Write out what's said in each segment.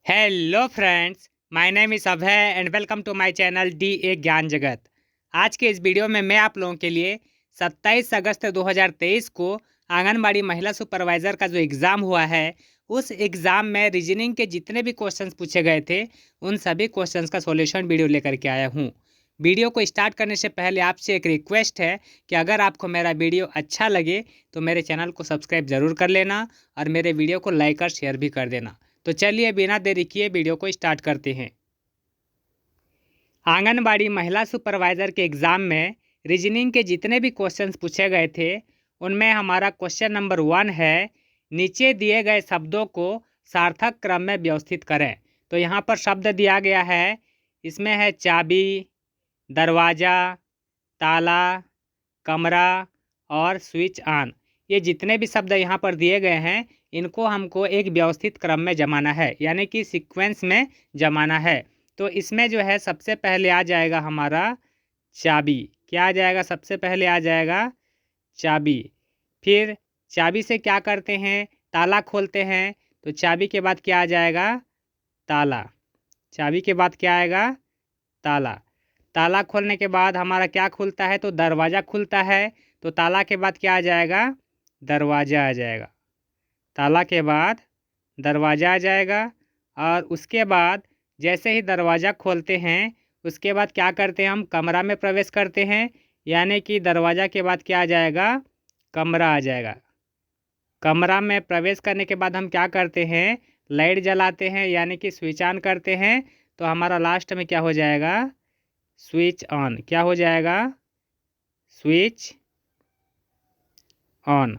Hello friends, my name is Abhay and welcome to my channel D A Gyan Jagat. आज के इस video में मैं आप लोगों के लिए 27 अगस्त 2023 को आंगनबाड़ी महिला सुपरवाइज़र का जो एग्ज़ाम हुआ है, उस एग्ज़ाम में रीजनिंग के जितने भी क्वेश्चंस पूछे गए थे, उन सभी क्वेश्चंस का सॉल्यूशन वीडियो लेकर के आया हूँ। वीडियो को स्टार्ट करने से पहले आपसे एक रिक्वेस्ट है कि अगर आपको मेरा वीडियो अच्छा लगे तो मेरे चैनल को सब्सक्राइब ज़रूर कर लेना और मेरे वीडियो को लाइक और शेयर भी कर देना। तो चलिए बिना देरी किए वीडियो को स्टार्ट करते हैं। आंगनबाड़ी महिला सुपरवाइज़र के एग्ज़ाम में रीजनिंग के जितने भी क्वेश्चंस पूछे गए थे, उनमें हमारा क्वेश्चन नंबर 1 है, नीचे दिए गए शब्दों को सार्थक क्रम में व्यवस्थित करें। तो यहाँ पर शब्द दिया गया है, इसमें है चाबी, दरवाज़ा, ताला, कमरा और स्विच ऑन। ये जितने भी शब्द यहाँ पर दिए गए हैं, इनको हमको एक व्यवस्थित क्रम में जमाना है, यानी कि सीक्वेंस में जमाना है। तो इसमें जो है सबसे पहले आ जाएगा हमारा चाबी। क्या आ जाएगा? सबसे पहले आ जाएगा चाबी। फिर चाबी से क्या करते हैं? ताला खोलते हैं। तो चाबी के बाद क्या आ जाएगा? ताला। चाबी के बाद क्या आएगा? ताला। ताला खोलने के बाद हमारा क्या खुलता है? तो दरवाज़ा खुलता है। तो ताला के बाद क्या आ जाएगा? दरवाज़ा आ जाएगा। ताला के बाद दरवाज़ा आ जाएगा। और उसके बाद जैसे ही दरवाज़ा खोलते हैं, उसके बाद क्या करते हैं? हम कमरा में प्रवेश करते हैं, यानी कि दरवाज़ा के बाद क्या आ जाएगा? कमरा आ जाएगा। कमरा में प्रवेश करने के बाद हम क्या करते हैं? लाइट जलाते हैं, यानी कि स्विच ऑन करते हैं। तो हमारा लास्ट में क्या हो जाएगा? Switch on. क्या हो जाएगा? Switch on.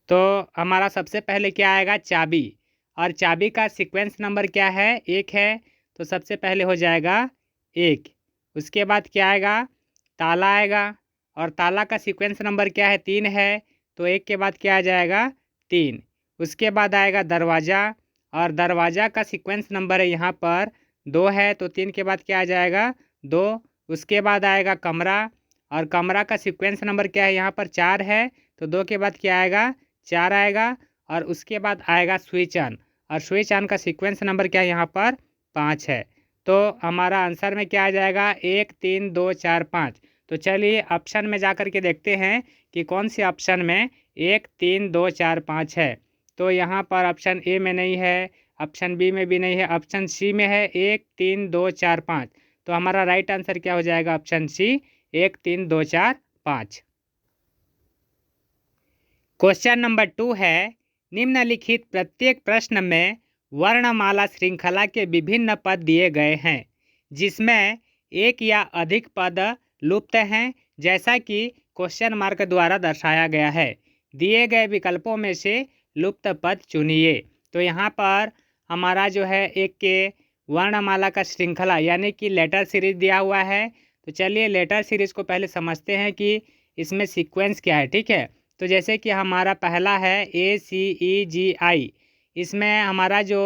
तो हमारा सबसे पहले क्या आएगा? चाबी। और चाबी का सीक्वेंस नंबर क्या है? 1 है। तो सबसे पहले हो जाएगा 1। उसके बाद क्या आएगा? ताला आएगा। और ताला का सीक्वेंस नंबर क्या है? 3 है। तो 1 के बाद क्या आ जाएगा? 3। उसके बाद आएगा दरवाज़ा। और दरवाज़ा का सीक्वेंस नंबर है यहाँ पर 2 है। तो 3 के बाद क्या आ जाएगा? 2। उसके बाद आएगा कमरा। और कमरा का सीक्वेंस नंबर क्या है? यहाँ पर 4 है। तो 2 के बाद क्या आएगा? 4 आएगा। और उसके बाद आएगा स्विच ऑन। और स्विच ऑन का सीक्वेंस नंबर क्या है? यहाँ पर 5 है। तो हमारा आंसर में क्या आ जाएगा? 1 3 2 4 5। तो चलिए ऑप्शन में जा कर के देखते हैं कि कौन से ऑप्शन में 1 3 2 4 5 है। तो यहाँ पर ऑप्शन ए में नहीं है, ऑप्शन बी में भी नहीं है, ऑप्शन सी में है 1 3 2 4 5। तो हमारा राइट आंसर क्या हो जाएगा? Option C, 1 3 2 4 5। क्वेश्चन नंबर 2 है, निम्नलिखित प्रत्येक प्रश्न में वर्णमाला श्रृंखला के विभिन्न पद दिए गए हैं, जिसमें एक या अधिक पद लुप्त हैं, जैसा कि क्वेश्चन मार्क द्वारा दर्शाया गया है। दिए गए विकल्पों में से लुप्त पद चुनिए। तो यहाँ पर हमारा जो है एक के वर्णमाला का श्रृंखला यानी कि लेटर सीरीज दिया हुआ है। तो चलिए लेटर सीरीज को पहले समझते हैं कि इसमें सीक्वेंस क्या है। ठीक है, तो जैसे कि हमारा पहला है ACEGI। इसमें हमारा जो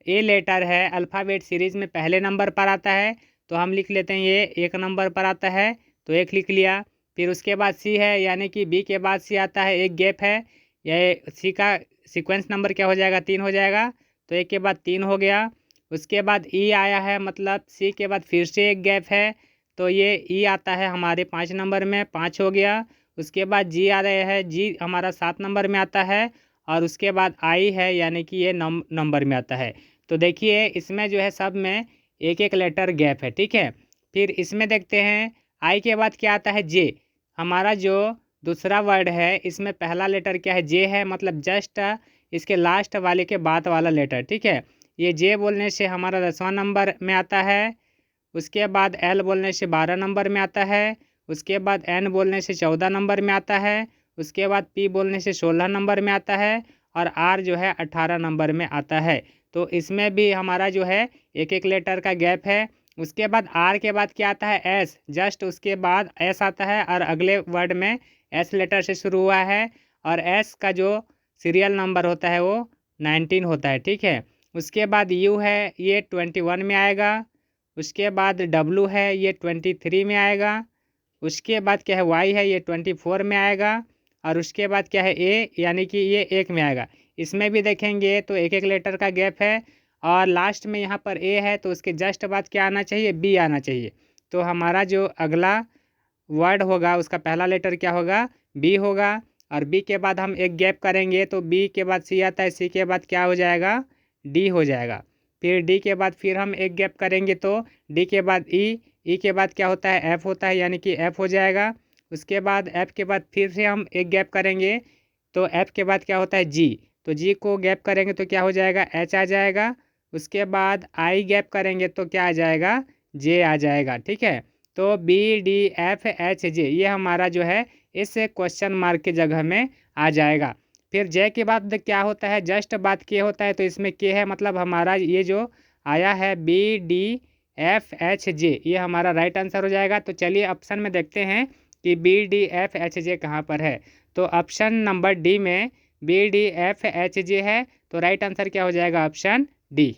ए लेटर है अल्फ़ाबेट सीरीज़ में पहले नंबर पर आता है। तो हम लिख लेते हैं ये 1 नंबर पर आता है, तो 1 लिख लिया। फिर उसके बाद सी है, यानी कि बी के बाद सी आता है, एक गैप है। ये सी का सीक्वेंस नंबर क्या हो जाएगा? 3 हो जाएगा। तो 1 के बाद 3 हो गया। उसके बाद ई आया है, मतलब सी के बाद फिर से एक गैप है। तो ये ई आता है हमारे 5 नंबर में, 5 हो गया। उसके बाद जी आ रहे हैं, जी हमारा 7 नंबर में आता है। और उसके बाद आई है, यानी कि ये नंबर में आता है। तो देखिए इसमें जो है सब में एक एक लेटर गैप है। ठीक है, फिर इसमें देखते हैं आई के बाद क्या आता है? जे। हमारा जो दूसरा वर्ड है इसमें पहला लेटर क्या है? जे है, मतलब जस्ट इसके लास्ट वाले के बाद वाला लेटर। ठीक है, ये जे बोलने से हमारा 10वां नंबर में आता है। उसके बाद एल बोलने से 12 नंबर में आता है। उसके बाद एन बोलने से 14 नंबर में आता है। उसके बाद पी बोलने से 16 नंबर में आता है। और आर जो है 18 नंबर में आता है। तो इसमें भी हमारा जो है एक एक लेटर का गैप है। उसके बाद आर के बाद क्या आता है? एस। जस्ट उसके बाद एस आता है और अगले वर्ड में एस लेटर से शुरू हुआ है। और एस का जो सीरियल नंबर होता है वो 19 होता है। ठीक है, उसके बाद यू है, ये 21 में आएगा। उसके बाद डब्लू है, ये 23 में आएगा। उसके बाद क्या है? वाई है, ये 24 में आएगा। और उसके बाद क्या है? ए, यानी कि ये 1 में आएगा। इसमें भी देखेंगे तो एक एक लेटर का गैप है। और लास्ट में यहाँ पर ए है तो उसके जस्ट बाद क्या आना चाहिए, बी आना चाहिए। तो हमारा जो अगला वर्ड होगा उसका पहला लेटर क्या होगा, बी होगा। और बी के बाद हम एक गैप करेंगे तो बी के बाद सी आता है, सी के बाद क्या हो जाएगा, डी हो जाएगा। फिर डी के बाद फिर हम एक गैप करेंगे तो डी के बाद ई के बाद क्या होता है, एफ होता है, यानी कि एफ हो जाएगा। उसके बाद एफ के बाद फिर से हम एक गैप करेंगे तो एफ के बाद क्या होता है, जी। तो जी को गैप करेंगे तो क्या हो जाएगा, एच आ जाएगा। उसके बाद आई गैप करेंगे तो क्या आ जाएगा, जे आ जाएगा। ठीक है, तो B D F H J ये हमारा जो है इस क्वेश्चन मार्क की जगह में आ जाएगा। फिर जे के बाद क्या होता है, जस्ट बाद के होता है, तो इसमें के है, मतलब हमारा ये जो आया है B D F H J ये हमारा राइट आंसर हो जाएगा। तो चलिए ऑप्शन में देखते हैं कि B D F H J कहाँ पर है। तो ऑप्शन नंबर डी में B D F H J है, तो राइट आंसर क्या हो जाएगा, ऑप्शन डी।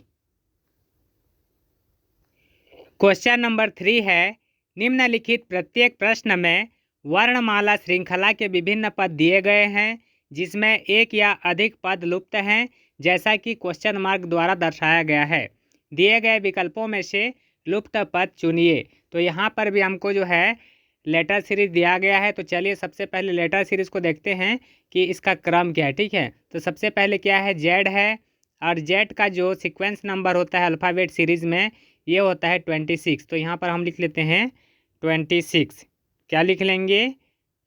क्वेश्चन नंबर 3 है, निम्नलिखित प्रत्येक प्रश्न में वर्णमाला श्रृंखला के विभिन्न पद दिए गए हैं जिसमें एक या अधिक पद लुप्त हैं जैसा कि क्वेश्चन मार्क द्वारा दर्शाया गया है। दिए गए विकल्पों में से लुप्त पद चुनिए। तो यहाँ पर भी हमको जो है लेटर सीरीज दिया गया है। तो चलिए सबसे पहले लेटर सीरीज को देखते हैं कि इसका क्रम क्या है। ठीक है, तो सबसे पहले क्या है, जेड है, और जेड का जो सीक्वेंस नंबर होता है अल्फ़ाबेट सीरीज़ में ये होता है 26। तो यहाँ पर हम लिख लेते हैं 26। क्या लिख लेंगे,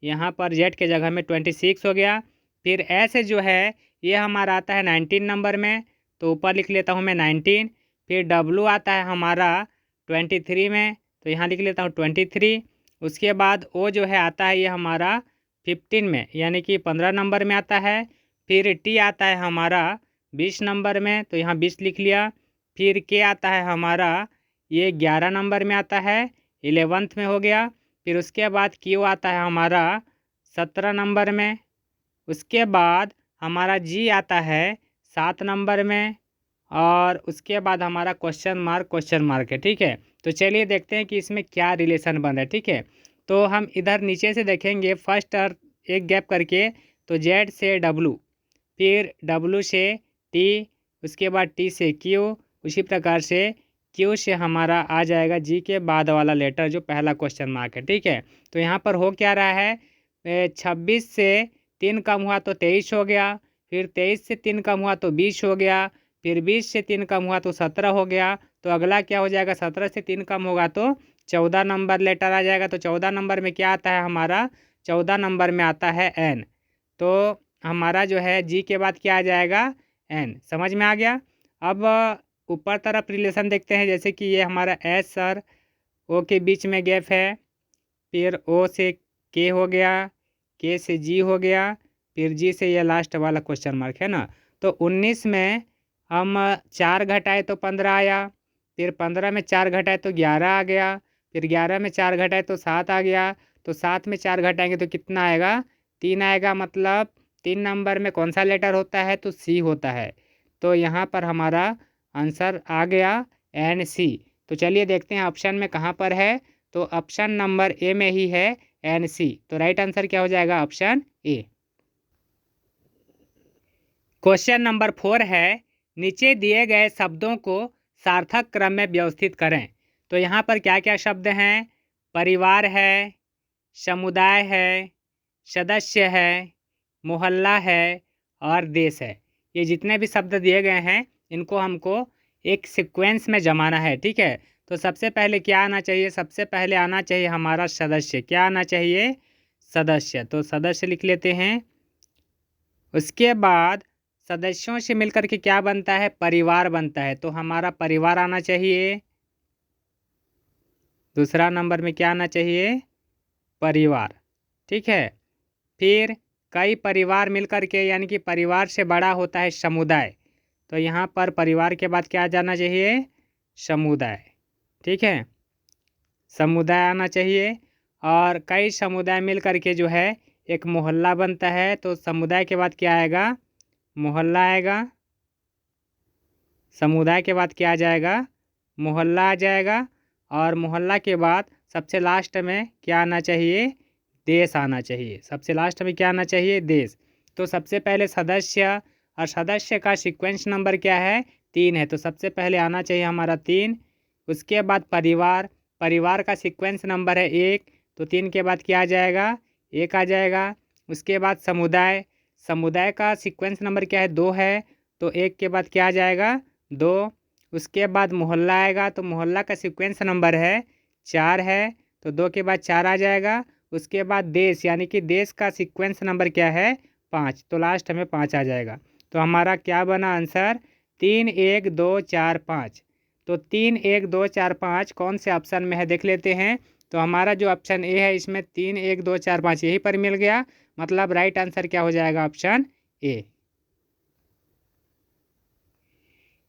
यहाँ पर जेड के जगह में 26 हो गया। फिर ऐसे जो है ये हमारा आता है 19 नंबर में, तो ऊपर लिख लेता हूँ मैं 19। फिर डब्लू आता है हमारा 23 में, तो यहाँ लिख लेता हूँ 23। उसके बाद ओ जो है आता है ये हमारा 15 में, यानी कि 15 नंबर में आता है। फिर टी आता है हमारा 20 नंबर में, तो यहाँ 20 लिख लिया। फिर के आता है हमारा ये 11 नंबर में आता है, 11th में हो गया। फिर उसके बाद क्यू आता है हमारा 17 नंबर में। उसके बाद हमारा जी आता है 7 नंबर में, और उसके बाद हमारा क्वेश्चन मार्क है। ठीक है, तो चलिए देखते हैं कि इसमें क्या रिलेशन बन रहा है। ठीक है, तो हम इधर नीचे से देखेंगे फर्स्ट और एक गैप करके, तो जेड से डब्लू, फिर डब्लू से टी, उसके बाद टी से क्यू, उसी प्रकार से क्यू से हमारा आ जाएगा जी के बाद वाला लेटर जो पहला क्वेश्चन मार्क है। ठीक है, तो यहाँ पर हो क्या रहा है, 26 से 3 कम हुआ तो 23 हो गया। फिर 23 से 3 कम हुआ तो 20 हो गया। फिर 20 से 3 कम हुआ तो 17 हो गया। तो अगला क्या हो जाएगा, 17 से 3 कम होगा तो 14 नंबर लेटर आ जाएगा। तो 14 नंबर में क्या आता है हमारा, 14 नंबर में आता है एन। तो हमारा जो है जी के बाद क्या आ जाएगा, एन। समझ में आ गया। अब ऊपर तरफ रिलेशन देखते हैं, जैसे कि ये हमारा एस और ओ के बीच में गैप है। फिर ओ से के हो गया, के से जी हो गया, फिर जी से ये लास्ट वाला क्वेश्चन मार्क है ना। तो 19 में हम 4 घटाए तो 15 आया। फिर 15 में 4 घटाए तो 11 आ गया। फिर 11 में 4 घटाए तो 7 आ गया। तो 7 में 4 घटाएंगे तो कितना आएगा, 3 आएगा। मतलब 3 नंबर में कौन सा लेटर होता है, तो सी होता है। तो यहाँ पर हमारा आंसर आ गया एन सी। तो चलिए देखते हैं ऑप्शन में कहाँ पर है। तो ऑप्शन नंबर ए में ही है एन सी। तो राइट आंसर क्या हो जाएगा, ऑप्शन ए। क्वेश्चन नंबर 4 है, नीचे दिए गए शब्दों को सार्थक क्रम में व्यवस्थित करें। तो यहाँ पर क्या क्या शब्द हैं, परिवार है, समुदाय है, सदस्य है, मोहल्ला है और देश है। ये जितने भी शब्द दिए गए हैं इनको हमको एक सीक्वेंस में जमाना है। ठीक है, तो सबसे पहले क्या आना चाहिए, सबसे पहले आना चाहिए हमारा सदस्य। क्या आना चाहिए, सदस्य। तो सदस्य लिख लेते हैं। उसके बाद सदस्यों से मिलकर के क्या बनता है, परिवार बनता है। तो हमारा परिवार आना चाहिए। दूसरा नंबर में क्या आना चाहिए, परिवार। ठीक है, फिर कई परिवार मिलकर के, यानी कि परिवार से बड़ा होता है समुदाय। तो यहाँ पर परिवार के बाद क्या आ जाना चाहिए, समुदाय। ठीक है, समुदाय आना चाहिए। और कई समुदाय मिल करके जो है एक मोहल्ला बनता है। तो समुदाय के बाद क्या आएगा, मोहल्ला आएगा। समुदाय के बाद क्या आ जाएगा, मोहल्ला आ जाएगा। और मोहल्ला के बाद सबसे लास्ट में क्या आना चाहिए, देश आना चाहिए। सबसे लास्ट में क्या आना चाहिए, देश। तो सबसे पहले सदस्य, और सदस्य का सीक्वेंस नंबर क्या है, 3 है, तो सबसे पहले आना चाहिए हमारा 3। उसके बाद परिवार, परिवार का सीक्वेंस नंबर है 1, तो 3 के बाद क्या आ जाएगा, 1 आ जाएगा। उसके बाद समुदाय, समुदाय का सीक्वेंस नंबर क्या है, 2 है, तो 1 के बाद क्या आ जाएगा, 2। उसके बाद मोहल्ला आएगा, तो मोहल्ला का सीक्वेंस नंबर है 4 है, तो 2 के बाद 4 आ जाएगा। उसके बाद देश, यानी कि देश का सीक्वेंस नंबर क्या है, 5, तो लास्ट में 5 आ जाएगा। तो हमारा क्या बना आंसर, 3 1 2 4 5। तो 3 1 2 4 5 कौन से ऑप्शन में है देख लेते हैं। तो हमारा जो ऑप्शन ए है इसमें 3 1 2 4 5 यहीं पर मिल गया, मतलब राइट आंसर क्या हो जाएगा, ऑप्शन ए।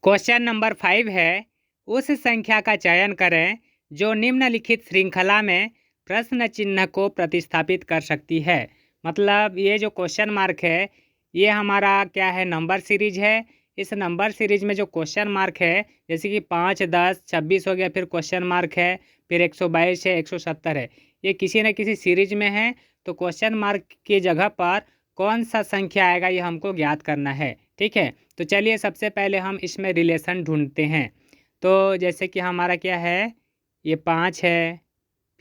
क्वेश्चन नंबर 5 है, उस संख्या का चयन करें जो निम्नलिखित श्रृंखला में प्रश्न चिन्ह को प्रतिस्थापित कर सकती है। मतलब ये जो क्वेश्चन मार्क है ये हमारा क्या है, नंबर सीरीज है। इस नंबर सीरीज में जो क्वेश्चन मार्क है, जैसे कि 5 10 26 हो गया, फिर क्वेश्चन मार्क है, फिर 122 है, 170 है, ये किसी न किसी सीरीज में है। तो क्वेश्चन मार्क की जगह पर कौन सा संख्या आएगा ये हमको ज्ञात करना है। ठीक है, तो चलिए सबसे पहले हम इसमें रिलेशन ढूंढते हैं। तो जैसे कि हमारा क्या है, ये 5 है,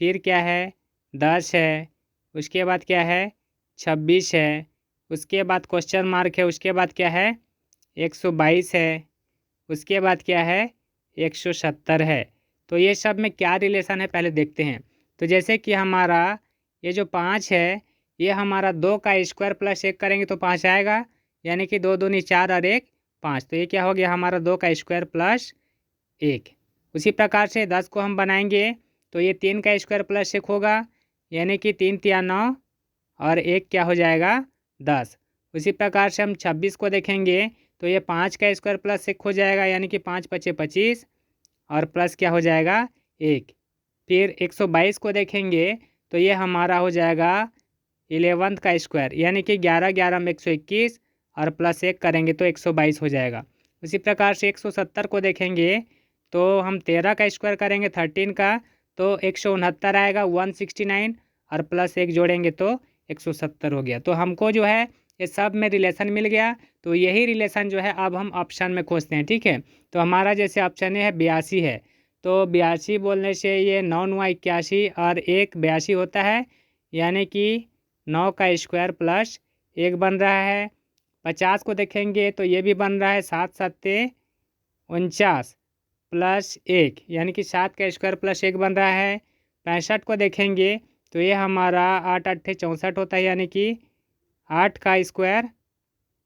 फिर क्या है 10 है, उसके बाद क्या है 26 है, उसके बाद क्वेश्चन मार्क है, उसके बाद क्या है 122 है, उसके बाद क्या है 170 है। तो ये सब में क्या रिलेशन है पहले देखते हैं। तो जैसे कि हमारा ये जो 5 है ये हमारा 2 का स्क्वायर प्लस 1 करेंगे तो 5 आएगा, यानी कि 2 दूनी 4 और 1 5। तो ये क्या हो गया हमारा 2 का स्क्वायर प्लस 1। उसी प्रकार से 10 को हम बनाएंगे तो ये 3 का स्क्वायर प्लस 1 होगा, यानी कि 3 3 9 और 1 क्या हो जाएगा 10। उसी प्रकार से हम 26 को देखेंगे तो ये 5 का स्क्वायर प्लस 1 हो जाएगा, यानी कि 5 5 25 और प्लस क्या हो जाएगा 1। फिर 122 को देखेंगे तो ये हमारा हो जाएगा 11 का स्क्वायर, यानी कि 11 11 में 121 और प्लस 1 करेंगे तो 122 हो जाएगा। उसी प्रकार से 170 को देखेंगे तो हम 13 का स्क्वायर करेंगे 13 का तो 169 आएगा, 169 और प्लस 1 जोड़ेंगे तो 170 हो गया। तो हमको जो है ये सब में रिलेशन मिल गया। तो यही रिलेशन जो है अब हम ऑप्शन में खोजते हैं। ठीक है, तो हमारा जैसे ऑप्शन है 82 है, तो 82 बोलने से ये 9 9 81 और 1 82 होता है, यानी कि 9 का स्क्वायर प्लस 1 बन रहा है। 50 को देखेंगे तो ये भी बन रहा है 7 7 49 प्लस 1, यानी कि 7 का स्क्वायर प्लस 1 बन रहा है। 65 को देखेंगे तो ये हमारा 8 8 64 होता है, यानी कि 8 का स्क्वायर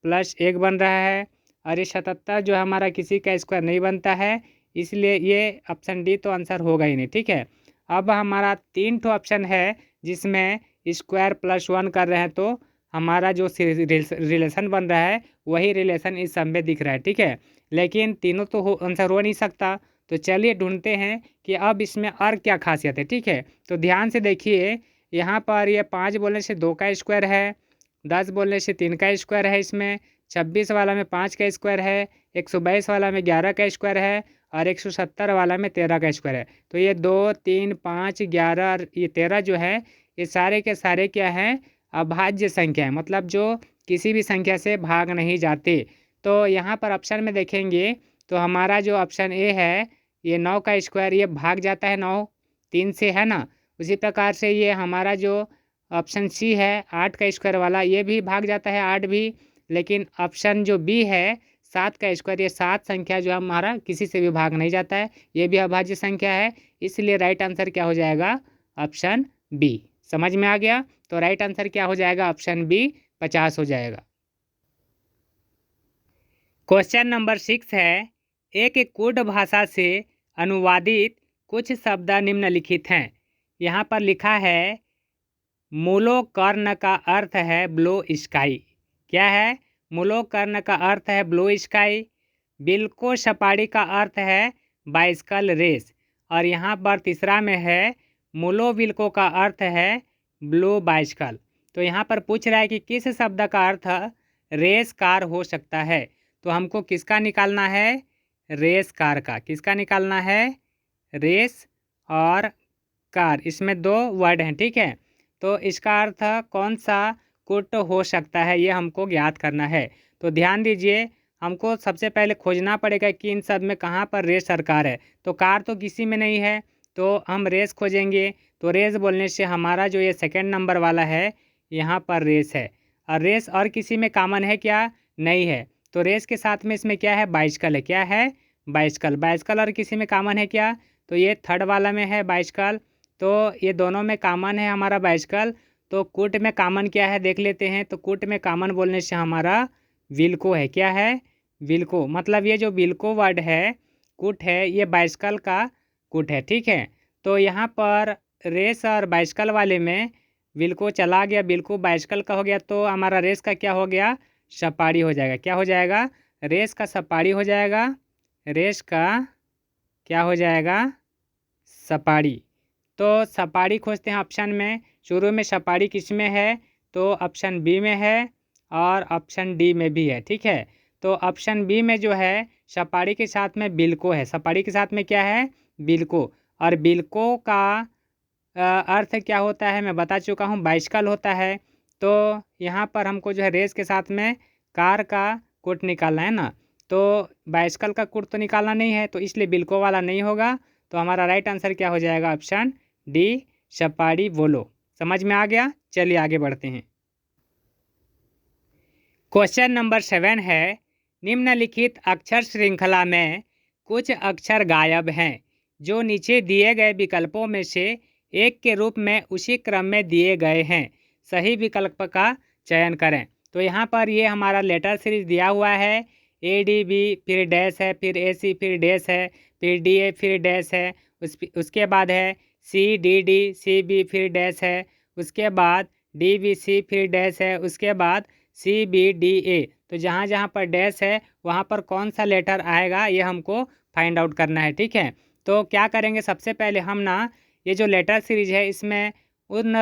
प्लस 1 बन रहा है। और ये 77 जो हमारा किसी का स्क्वायर नहीं बनता है, इसलिए ये ऑप्शन डी तो आंसर होगा ही नहीं। ठीक है, अब हमारा 3 ठो ऑप्शन है जिसमें स्क्वायर प्लस 1 कर रहे हैं, तो हमारा जो रिलेशन बन रहा है वही रिलेशन इस सब में दिख रहा है। ठीक है, लेकिन तीनों तो आंसर हो नहीं सकता। तो चलिए ढूंढते हैं कि अब इसमें और क्या खासियत है। ठीक है, तो ध्यान से देखिए, यहाँ पर ये 5 बोलने से 2 का स्क्वायर है, 10 बोलने से 3 का स्क्वायर है, इसमें 26 वाला में 5 का स्क्वायर है, 122 वाला में 11 का स्क्वायर है और 170 वाला में 13 का स्क्वायर है। तो ये 2 3 5 11 और ये 13 जो है ये सारे के सारे क्या हैं, अभाज्य संख्या है, मतलब जो किसी भी संख्या से भाग नहीं जाते। तो यहाँ पर ऑप्शन में देखेंगे तो हमारा जो ऑप्शन ए है ये 9 का स्क्वायर ये भाग जाता है 9 3 से, है ना। उसी प्रकार से ये हमारा जो ऑप्शन सी है 8 का स्क्वायर वाला ये भी भाग जाता है 8 भी। लेकिन ऑप्शन जो बी है 7 का स्क्वायर, ये 7 संख्या जो हमारा किसी से भी भाग नहीं जाता है, ये भी अभाज्य संख्या है। इसलिए राइट आंसर क्या हो जाएगा, ऑप्शन बी। समझ में आ गया, तो राइट आंसर क्या हो जाएगा, ऑप्शन बी 50 हो जाएगा। क्वेश्चन नंबर 6 है, एक कुर्ड भाषा से अनुवादित कुछ शब्द निम्नलिखित हैं। यहाँ पर लिखा है मूलोकर्ण का अर्थ है ब्लो स्काई। क्या है, मूलोकर्ण का अर्थ है ब्लो स्काई। बिल्को सपाड़ी का अर्थ है बाइस्कल रेस। और यहाँ पर तीसरा में है मूलोविल्को का अर्थ है ब्लो बाइस्कल। तो यहाँ पर पूछ रहा है कि किस शब्द का अर्थ रेस कार हो सकता है। तो हमको किसका निकालना है, रेस कार का। किसका निकालना है, रेस और कार, इसमें 2 वर्ड हैं। ठीक है, तो इसका अर्थ कौन सा कुट हो सकता है ये हमको ज्ञात करना है। तो ध्यान दीजिए, हमको सबसे पहले खोजना पड़ेगा कि इन सब में कहाँ पर रेस सरकार है। तो कार तो किसी में नहीं है, तो हम रेस खोजेंगे। तो रेस बोलने से हमारा जो ये सेकंड नंबर वाला है, यहाँ पर रेस है। और रेस और किसी में कॉमन है क्या? नहीं है। तो रेस के साथ में इसमें क्या है? बाइसिकल है। क्या है? बाइसिकल। बाइसिकल और किसी में कॉमन है क्या? तो ये थर्ड वाला में है बाइसिकल। तो ये दोनों में कॉमन है हमारा बाइसिकल। तो कुट में कॉमन क्या है देख लेते हैं। तो कुट में कॉमन बोलने से हमारा विल्को है। क्या है? विल्को। मतलब ये जो विल्को वर्ड है, कुट है, ये बाइसिकल का कुट है। ठीक है। तो यहाँ पर रेस और बाइसिकल वाले में विल्को चला गया, विल्को बाइसिकल का हो गया। तो हमारा रेस का क्या हो गया? सपाड़ी हो जाएगा। क्या हो जाएगा? रेस का सपाड़ी हो जाएगा। रेस का क्या हो जाएगा? सपाड़ी। तो सपाड़ी खोजते हैं ऑप्शन में। शुरू में सपाड़ी किस में है? तो ऑप्शन बी में है और ऑप्शन डी में भी है। ठीक है। तो ऑप्शन बी में जो है सपाड़ी के साथ में बिल्को है। सपाड़ी के साथ में क्या है? बिल्को। और बिल्को का अर्थ क्या होता है मैं बता चुका हूँ, बाइसिकल होता है। तो यहाँ पर हमको जो है रेस के साथ में कार का कोट निकालना है ना। तो बाइसिकल का कोट तो निकालना नहीं है, तो इसलिए बिल्को वाला नहीं होगा। तो हमारा राइट आंसर क्या हो जाएगा? ऑप्शन डी, सपाड़ी बोलो। समझ में आ गया? चलिए आगे बढ़ते हैं। क्वेश्चन नंबर 7 है, निम्नलिखित अक्षर श्रृंखला में कुछ अक्षर गायब हैं जो नीचे दिए गए विकल्पों में से एक के रूप में उसी क्रम में दिए गए हैं। सही विकल्प का चयन करें। तो यहाँ पर ये हमारा लेटर सीरीज दिया हुआ है। ए डी बी, फिर डैश है, फिर ए सी, फिर डैश है, फिर डी ए, फिर डैश है। उसके बाद है C D D, C B, फिर डैश है। उसके बाद डी बी सी, फिर डैश है। उसके बाद सी बी डी ए। तो जहाँ जहाँ पर डैश है वहाँ पर कौन सा लेटर आएगा ये हमको फाइंड आउट करना है। ठीक है। तो क्या करेंगे, सबसे पहले हम ना ये जो लेटर सीरीज है इसमें उन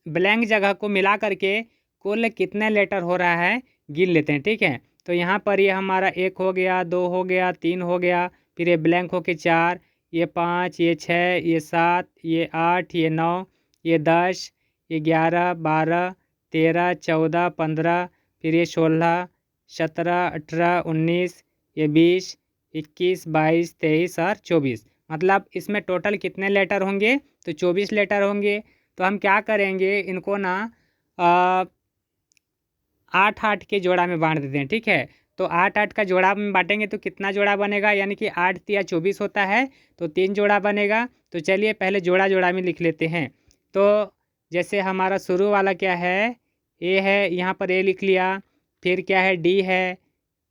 ब्लैंक जगह को मिला करके कुल कितने लेटर हो रहा है गिन लेते हैं। ठीक है। तो यहाँ पर ये हमारा 1 हो गया, 2 हो गया, 3 हो गया, फिर ये ब्लैंक हो के 4, ये 5, ये 6, ये 7, ये 8, ये 9, ये 10, ये 11, 12, 13, 14, 15, फिर ये 16, 17, 18, 19, ये 20, 21, 22, 23 और 24। मतलब इसमें टोटल कितने लेटर होंगे? तो 24 लेटर होंगे। तो हम क्या करेंगे, इनको ना 8-8 के जोड़ा में बांट देते हैं। ठीक है। तो 8-8 का जोड़ा में बांटेंगे तो कितना जोड़ा बनेगा? यानी कि 8 या 24 होता है, तो 3 जोड़ा बनेगा। तो चलिए पहले जोड़ा जोड़ा में लिख लेते हैं। तो जैसे हमारा शुरू वाला क्या है? ए है, यहाँ पर ए लिख लिया। फिर क्या है? डी है,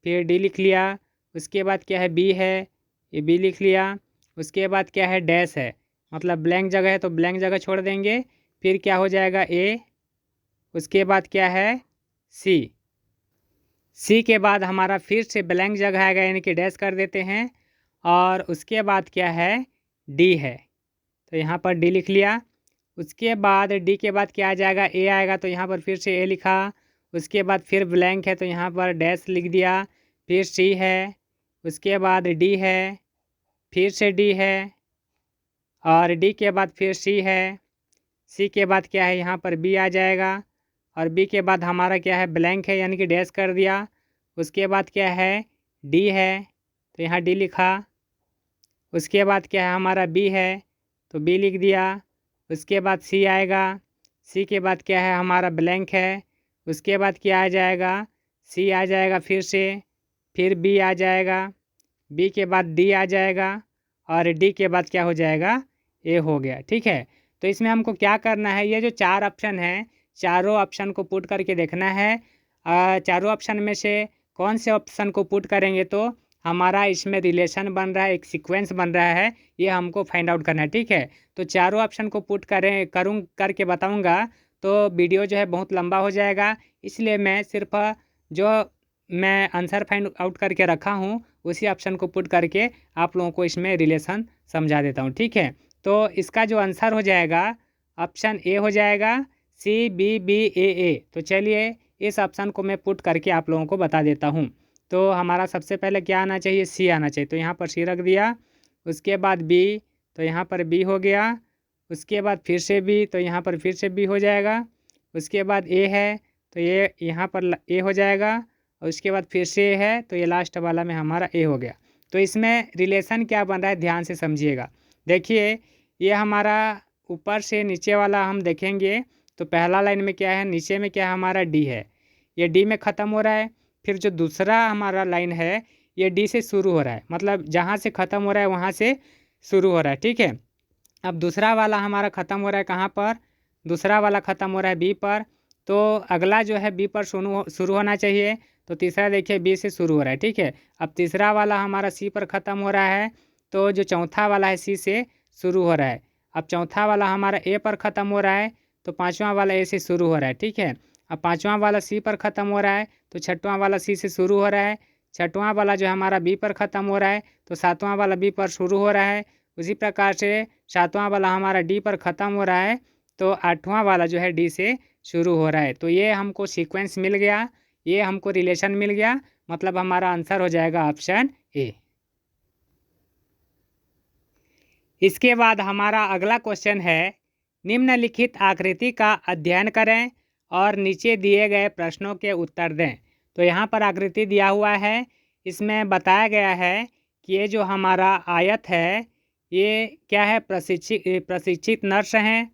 फिर डी लिख लिया। उसके बाद क्या है? बी है, ये बी लिख लिया। उसके बाद क्या है? डैश है, मतलब ब्लैंक जगह है तो ब्लैंक जगह छोड़ देंगे। फिर क्या हो जाएगा? ए। उसके बाद क्या है? सी। सी के बाद हमारा फिर से ब्लैंक जगह आएगा यानी कि डैश कर देते हैं। और उसके बाद क्या है? डी है, तो यहाँ पर डी लिख लिया। उसके बाद डी के बाद क्या आ जाएगा? ए आएगा, तो यहाँ पर फिर से ए लिखा। उसके बाद फिर ब्लैंक है तो यहाँ पर डैश लिख दिया। फिर सी है, उसके बाद डी है, फिर से डी है, और डी के बाद फिर सी है। सी के बाद क्या है? यहाँ पर बी आ जाएगा। और बी के बाद हमारा क्या है? ब्लैंक है यानी कि डैश कर दिया। उसके बाद क्या है? डी है, तो यहाँ डी लिखा। उसके बाद क्या है? हमारा बी है, तो बी लिख दिया। उसके बाद सी आएगा। सी के बाद क्या है? हमारा ब्लैंक है। उसके बाद क्या आ जाएगा? सी आ जाएगा फिर से, फिर बी आ जाएगा। बी के बाद डी आ जाएगा, और डी के बाद क्या हो जाएगा? ए हो गया। ठीक है। तो इसमें हमको क्या करना है, ये जो 4 ऑप्शन हैं चारों ऑप्शन को पुट करके देखना है। चारों ऑप्शन में से कौन से ऑप्शन को पुट करेंगे तो हमारा इसमें रिलेशन बन रहा है, एक सीक्वेंस बन रहा है, ये हमको फाइंड आउट करना है। ठीक है। तो चारों ऑप्शन को पुट करके बताऊंगा तो वीडियो जो है बहुत लंबा हो जाएगा। इसलिए मैं सिर्फ जो मैं आंसर फाइंड आउट करके रखा हूँ उसी ऑप्शन को पुट करके आप लोगों को इसमें रिलेशन समझा देता हूँ। ठीक है। तो इसका जो आंसर हो जाएगा ऑप्शन ए हो जाएगा, सी बी बी ए ए। तो चलिए इस ऑप्शन को मैं पुट करके आप लोगों को बता देता हूँ। तो हमारा सबसे पहले क्या आना चाहिए? सी आना चाहिए, तो यहाँ पर सी रख दिया। उसके बाद बी, तो यहाँ पर बी हो गया। उसके बाद फिर से बी, तो यहाँ पर फिर से बी हो जाएगा। उसके बाद ए है, तो ये यहाँ पर ए हो जाएगा। और उसके बाद फिर से है, तो ये लास्ट वाला में हमारा ए हो गया। तो इसमें रिलेशन क्या बन रहा है ध्यान से समझिएगा। देखिए ये हमारा ऊपर से नीचे वाला हम देखेंगे तो पहला लाइन में क्या है, नीचे में क्या है हमारा डी है, ये डी में ख़त्म हो रहा है। फिर जो दूसरा हमारा लाइन है ये डी से शुरू हो रहा है, मतलब जहाँ से ख़त्म हो रहा है वहाँ से शुरू हो रहा है, ठीक है। अब दूसरा वाला हमारा ख़त्म हो रहा है कहाँ पर, दूसरा वाला ख़त्म हो रहा है बी पर, तो अगला जो है बी पर शुरू होना चाहिए। तो तीसरा देखिए बी से शुरू हो रहा है, ठीक है। अब तीसरा वाला हमारा सी पर ख़त्म हो रहा है, तो जो चौथा वाला है सी से शुरू हो रहा है। अब चौथा वाला हमारा ए पर ख़त्म हो रहा है, तो पाँचवा वाला ए से शुरू हो रहा है, ठीक है। अब पाँचवा वाला सी पर ख़त्म हो रहा है, तो छठवां वाला सी से शुरू हो रहा है। छठवां वाला जो हमारा बी पर ख़त्म हो रहा है, तो सातवां वाला बी पर शुरू हो रहा है। उसी प्रकार से सातवां वाला हमारा डी पर ख़त्म हो रहा है, तो आठवां वाला जो है डी से शुरू हो रहा है। तो ये हमको सीक्वेंस मिल गया, ये हमको रिलेशन मिल गया, मतलब हमारा आंसर हो जाएगा ऑप्शन ए। इसके बाद हमारा अगला क्वेश्चन है, निम्नलिखित आकृति का अध्ययन करें और नीचे दिए गए प्रश्नों के उत्तर दें। तो यहाँ पर आकृति दिया हुआ है, इसमें बताया गया है कि ये जो हमारा आयत है ये क्या है, प्रशिक्षित नर्स हैं।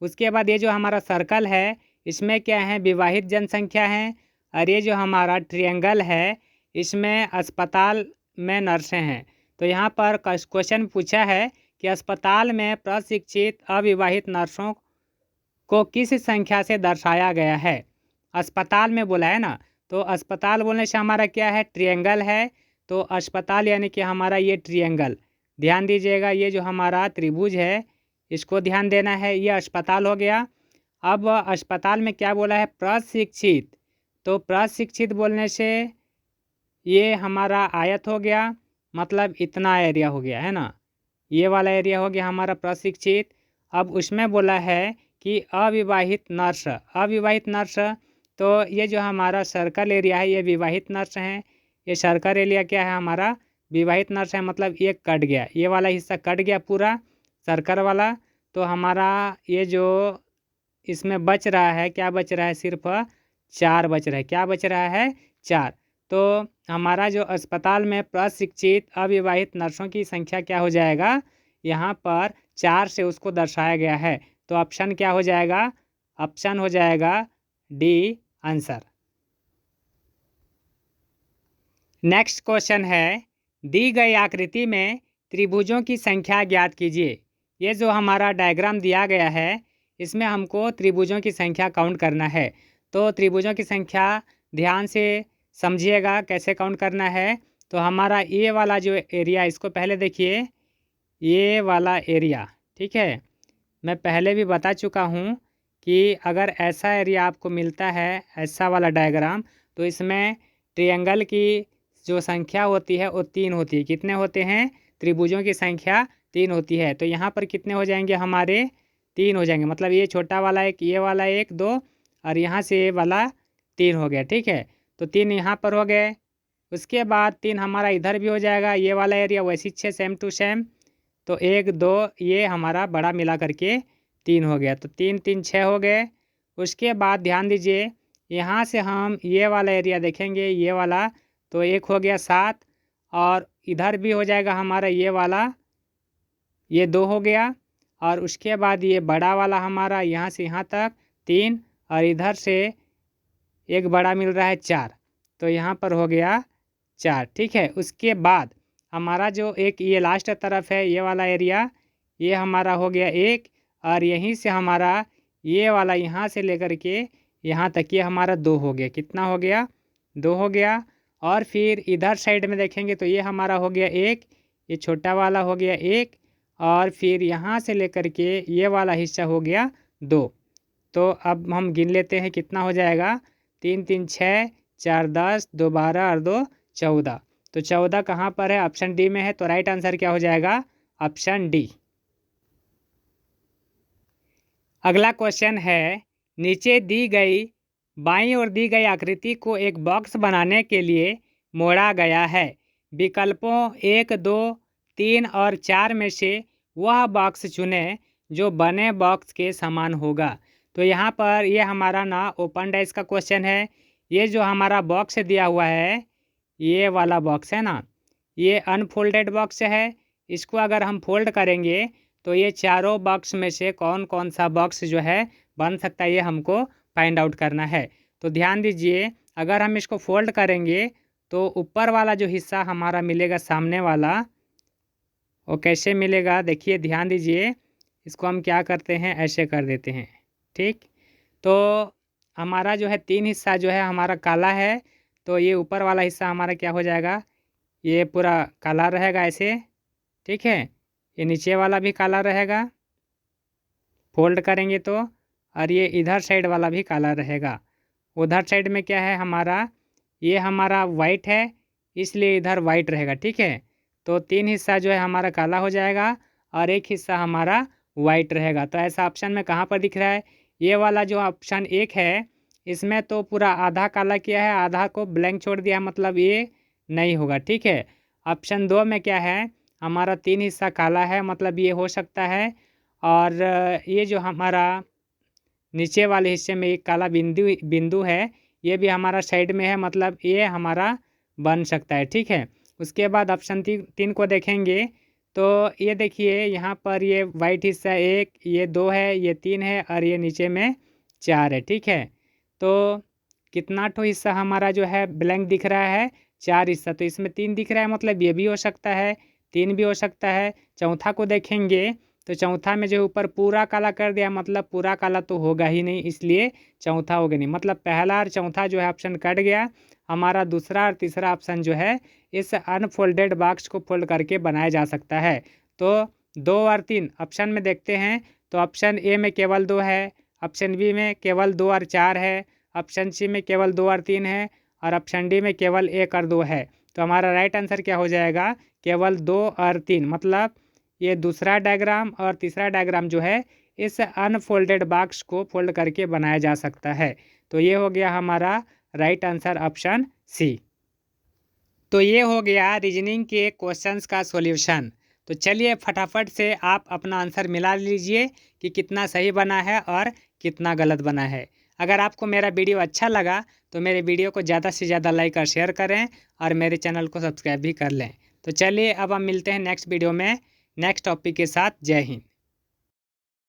उसके बाद ये जो हमारा सर्कल है इसमें क्या है, विवाहित जनसंख्या है। और ये जो हमारा ट्रायंगल है इसमें अस्पताल में नर्सें हैं। तो यहाँ पर क्वेश्चन पूछा है कि अस्पताल में प्रशिक्षित अविवाहित नर्सों को किस संख्या से दर्शाया गया है। अस्पताल में बोला है ना, तो अस्पताल बोलने से हमारा क्या है, ट्रायंगल है। तो अस्पताल यानी कि हमारा ये ट्रायंगल, ध्यान दीजिएगा, ये जो हमारा त्रिभुज है इसको ध्यान देना है, ये अस्पताल हो गया। अब अस्पताल में क्या बोला है, प्रशिक्षित, तो प्रशिक्षित बोलने से ये हमारा आयत हो गया, मतलब इतना एरिया हो गया है ना, ये वाला एरिया हो गया हमारा प्रशिक्षित। अब उसमें बोला है कि अविवाहित नर्स, अविवाहित नर्स, तो ये जो हमारा सर्कल एरिया है ये विवाहित नर्स हैं, ये सर्कल एरिया क्या है हमारा विवाहित नर्स है, मतलब ये कट गया, ये वाला हिस्सा कट गया पूरा सर्कल वाला। तो हमारा ये जो इसमें बच रहा है, क्या बच रहा है, सिर्फ 4 बच रहा है, क्या बच रहा है, 4। तो हमारा जो अस्पताल में प्रशिक्षित अविवाहित नर्सों की संख्या क्या हो जाएगा, यहाँ पर 4 से उसको दर्शाया गया है। तो ऑप्शन क्या हो जाएगा, ऑप्शन हो जाएगा डी आंसर। नेक्स्ट क्वेश्चन है, दी गई आकृति में त्रिभुजों की संख्या ज्ञात कीजिए। ये जो हमारा डायग्राम दिया गया है इसमें हमको त्रिभुजों की संख्या काउंट करना है। तो त्रिभुजों की संख्या ध्यान से समझिएगा कैसे काउंट करना है। तो हमारा ये वाला जो एरिया, इसको पहले देखिए, ये वाला एरिया, ठीक है, मैं पहले भी बता चुका हूँ कि अगर ऐसा एरिया आपको मिलता है, ऐसा वाला डायग्राम, तो इसमें ट्रायंगल की जो संख्या होती है वो 3 होती है। कितने होते हैं, त्रिभुजों की संख्या 3 होती है। तो यहाँ पर कितने हो जाएंगे हमारे, 3 हो जाएंगे, मतलब ये छोटा वाला एक, ये वाला एक, 2, और यहाँ से ये वाला 3 हो गया, ठीक है। तो 3 यहाँ पर हो गए, उसके बाद 3 हमारा इधर भी हो जाएगा, ये वाला एरिया वैसी 6 सेम टू सेम। तो 1 2 ये हमारा बड़ा मिला करके 3 हो गया, तो 3 3 6 हो गए। उसके बाद ध्यान दीजिए, यहाँ से हम ये वाला एरिया देखेंगे, ये वाला, तो 1 हो गया 7, और इधर भी हो जाएगा हमारा ये वाला, ये 2 हो गया, और उसके बाद ये बड़ा वाला हमारा यहाँ से यहाँ तक 3, और इधर से एक बड़ा मिल रहा है 4, तो यहाँ पर हो गया 4, ठीक है। उसके बाद हमारा जो एक ये लास्ट तरफ है ये वाला एरिया, ये हमारा हो गया 1, और यहीं से हमारा ये वाला यहाँ से लेकर के यहाँ तक ये हमारा 2 हो गया। कितना हो गया, 2 हो गया। और फिर इधर साइड में देखेंगे तो ये हमारा हो गया 1, ये छोटा वाला हो गया 1, और फिर यहाँ से लेकर के ये वाला हिस्सा हो गया 2। तो अब हम गिन लेते हैं कितना हो जाएगा, 3 3 6, 4 10, 2 12 और 2 14। तो 14 कहाँ पर है, ऑप्शन डी में है। तो राइट आंसर क्या हो जाएगा, ऑप्शन डी। अगला क्वेश्चन है, नीचे दी गई बाईं ओर दी गई आकृति को एक बॉक्स बनाने के लिए मोड़ा गया है। विकल्पों 1 2 3 और 4 में से वह बॉक्स चुनें जो बने बॉक्स के समान होगा। तो यहाँ पर ये हमारा ना ओपन डाइस का क्वेश्चन है, ये जो हमारा बॉक्स दिया हुआ है, ये वाला बॉक्स है ना, ये अनफोल्डेड बॉक्स है। इसको अगर हम फोल्ड करेंगे तो ये चारों बॉक्स में से कौन कौन सा बॉक्स जो है बन सकता है, ये हमको फाइंड आउट करना है। तो ध्यान दीजिए, अगर हम इसको फोल्ड करेंगे तो ऊपर वाला जो हिस्सा हमारा मिलेगा सामने वाला, वो कैसे मिलेगा देखिए, ध्यान दीजिए। इसको हम क्या करते हैं, ऐसे कर देते हैं, ठीक। तो हमारा जो है 3 हिस्सा जो है हमारा काला है, तो ये ऊपर वाला हिस्सा हमारा क्या हो जाएगा, ये पूरा काला रहेगा ऐसे, ठीक है। ये नीचे वाला भी काला रहेगा फोल्ड करेंगे तो, और ये इधर साइड वाला भी काला रहेगा। उधर साइड में क्या है हमारा, ये हमारा वाइट है, इसलिए इधर वाइट रहेगा, ठीक है। तो 3 हिस्सा जो है हमारा काला हो जाएगा और एक हिस्सा हमारा वाइट रहेगा। तो ऐसा ऑप्शन में कहाँ पर दिख रहा है, ये वाला जो ऑप्शन 1 है, इसमें तो पूरा आधा काला किया है, आधा को ब्लैंक छोड़ दिया, मतलब ये नहीं होगा, ठीक है। ऑप्शन 2 में क्या है, हमारा 3 हिस्सा काला है, मतलब ये हो सकता है। और ये जो हमारा नीचे वाले हिस्से में एक काला बिंदु बिंदु है, ये भी हमारा साइड में है, मतलब ये हमारा बन सकता है, ठीक है। उसके बाद ऑप्शन 3 को देखेंगे तो ये देखिए, यहाँ पर ये वाइट हिस्सा 1, ये 2 है, ये 3 है और ये नीचे में 4 है, ठीक है। तो कितना ठो हिस्सा हमारा जो है ब्लैंक दिख रहा है, 4 हिस्सा। तो इसमें 3 दिख रहा है, मतलब ये भी हो सकता है, 3 भी हो सकता है। चौथा को देखेंगे तो चौथा में जो ऊपर पूरा काला कर दिया, मतलब पूरा काला तो होगा ही नहीं, इसलिए चौथा होगा नहीं, मतलब पहला और चौथा जो है ऑप्शन कट गया। हमारा दूसरा और तीसरा ऑप्शन जो है इस अनफोल्डेड बॉक्स को फोल्ड करके बनाया जा सकता है। तो 2 और 3 ऑप्शन में देखते हैं, तो ऑप्शन ए में केवल 2 है, ऑप्शन बी में केवल 2 और 4 है, ऑप्शन सी में केवल 2 और 3 है, और ऑप्शन डी में केवल 1 और 2 है। तो हमारा राइट आंसर क्या हो जाएगा, केवल 2 और 3, मतलब ये दूसरा डायग्राम और तीसरा डायग्राम जो है इस अनफोल्डेड बॉक्स को फोल्ड करके बनाया जा सकता है। तो ये हो गया हमारा राइट आंसर ऑप्शन सी। तो ये हो गया रीजनिंग के क्वेश्चंस का सॉल्यूशन। तो चलिए फटाफट से आप अपना आंसर मिला लीजिए कि कितना सही बना है और कितना गलत बना है। अगर आपको मेरा वीडियो अच्छा लगा तो मेरे वीडियो को ज़्यादा से ज़्यादा लाइक और शेयर करें और मेरे चैनल को सब्सक्राइब भी कर लें। तो चलिए अब हम मिलते हैं नेक्स्ट वीडियो में नेक्स्ट टॉपिक के साथ। जय हिंद।